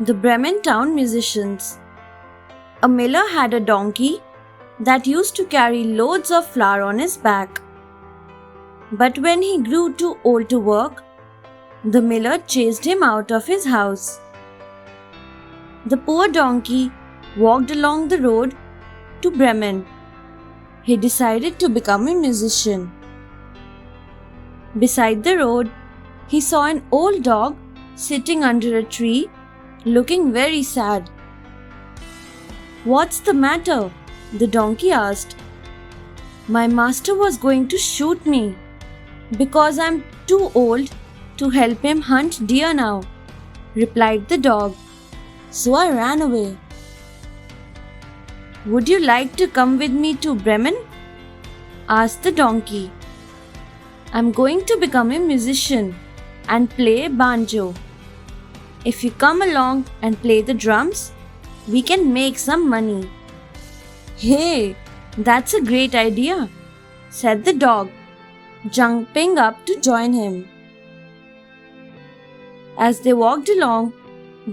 The Bremen Town Musicians. A miller had a donkey that used to carry loads of flour on his back. But when he grew too old to work, the miller chased him out of his house. The poor donkey walked along the road to Bremen. He decided to become a musician. Beside the road, he saw an old dog sitting under a tree, looking very sad. "What's the matter?" the donkey asked. "My master was going to shoot me because I'm too old to help him hunt deer now," replied the dog. "So I ran away." "Would you like to come with me to Bremen?" asked the donkey. "I'm going to become a musician and play banjo. If you come along and play the drums, we can make some money." "Hey, that's a great idea," said the dog, jumping up to join him. As they walked along,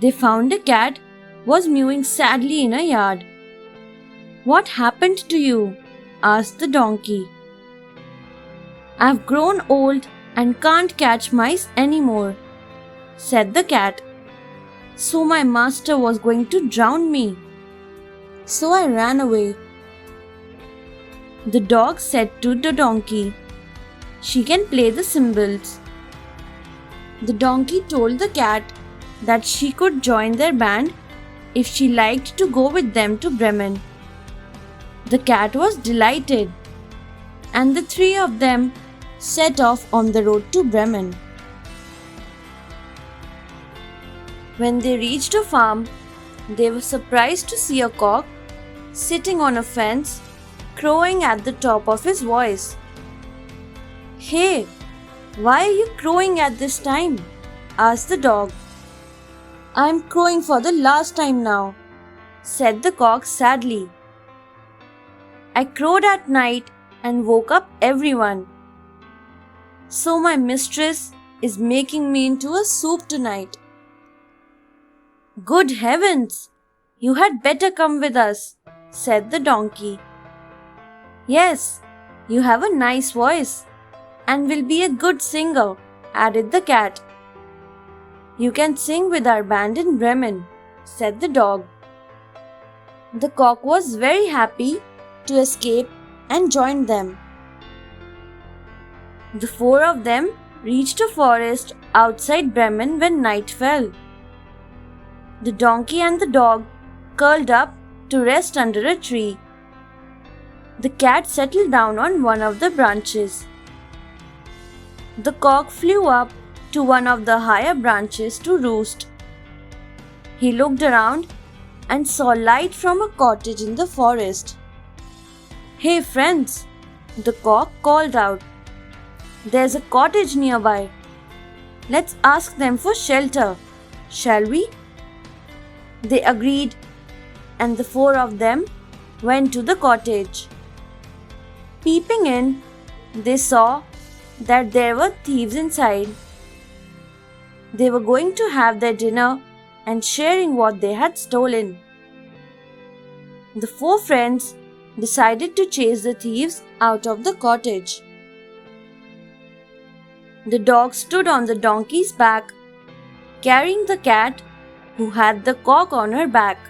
they found a cat was mewing sadly in a yard. "What happened to you?" asked the donkey. "I've grown old and can't catch mice anymore," said the cat. "So my master was going to drown me. So I ran away." The dog said to the donkey, "She can play the cymbals." The donkey told the cat that she could join their band if she liked to go with them to Bremen. The cat was delighted, and the three of them set off on the road to Bremen. When they reached a farm, they were surprised to see a cock sitting on a fence, crowing at the top of his voice. "Hey, why are you crowing at this time?" asked the dog. "I'm crowing for the last time now," said the cock sadly. "I crowed at night and woke up everyone. So my mistress is making me into a soup tonight." "Good heavens! You had better come with us," said the donkey. "Yes, you have a nice voice and will be a good singer," added the cat. "You can sing with our band in Bremen," said the dog. The cock was very happy to escape and joined them. The four of them reached a forest outside Bremen when night fell. The donkey and the dog curled up to rest under a tree. The cat settled down on one of the branches. The cock flew up to one of the higher branches to roost. He looked around and saw light from a cottage in the forest. "Hey friends," the cock called out. "There's a cottage nearby. Let's ask them for shelter, shall we?" They agreed, and the four of them went to the cottage. Peeping in, they saw that there were thieves inside. They were going to have their dinner and sharing what they had stolen. The four friends decided to chase the thieves out of the cottage. The dog stood on the donkey's back, carrying the cat who had the cock on her back.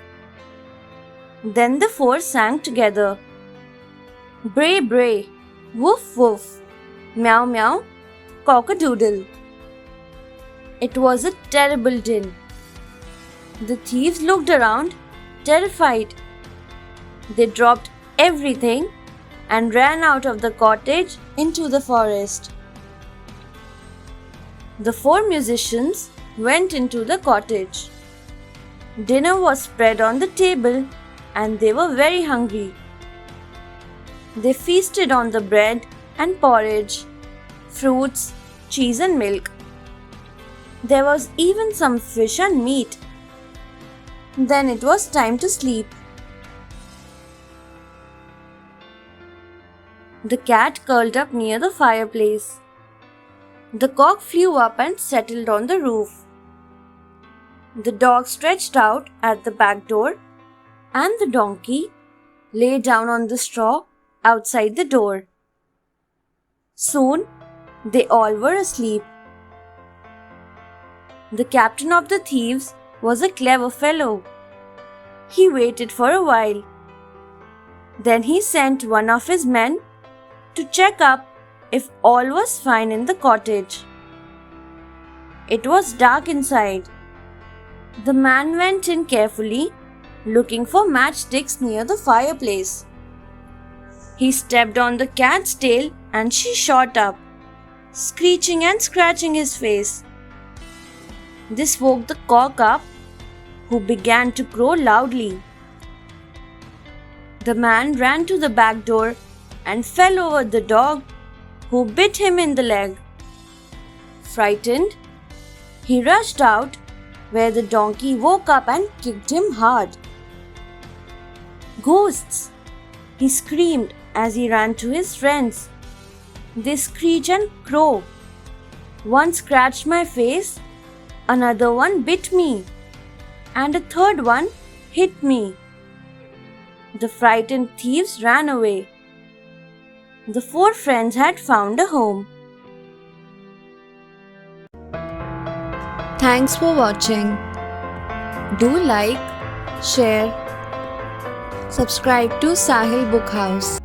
Then the four sang together. "Bray, bray, woof, woof, meow, meow, cock-a-doodle." It was a terrible din. The thieves looked around, terrified. They dropped everything and ran out of the cottage into the forest. The four musicians went into the cottage. Dinner was spread on the table and they were very hungry. They feasted on the bread and porridge, fruits, cheese and milk. There was even some fish and meat. Then it was time to sleep. The cat curled up near the fireplace. The cock flew up and settled on the roof. The dog stretched out at the back door, and the donkey lay down on the straw outside the door. Soon, they all were asleep. The captain of the thieves was a clever fellow. He waited for a while. Then he sent one of his men to check up if all was fine in the cottage. It was dark inside. The man went in carefully, looking for matchsticks near the fireplace. He stepped on the cat's tail and she shot up, screeching and scratching his face. This woke the cock up, who began to crow loudly. The man ran to the back door and fell over the dog, who bit him in the leg. Frightened, he rushed out, where the donkey woke up and kicked him hard. "Ghosts!" he screamed as he ran to his friends. "They screech and crow. One scratched my face, another one bit me, and a third one hit me." The frightened thieves ran away. The 4 friends had found a home. Thanks for watching. Do like, share, subscribe to Sahil Book House.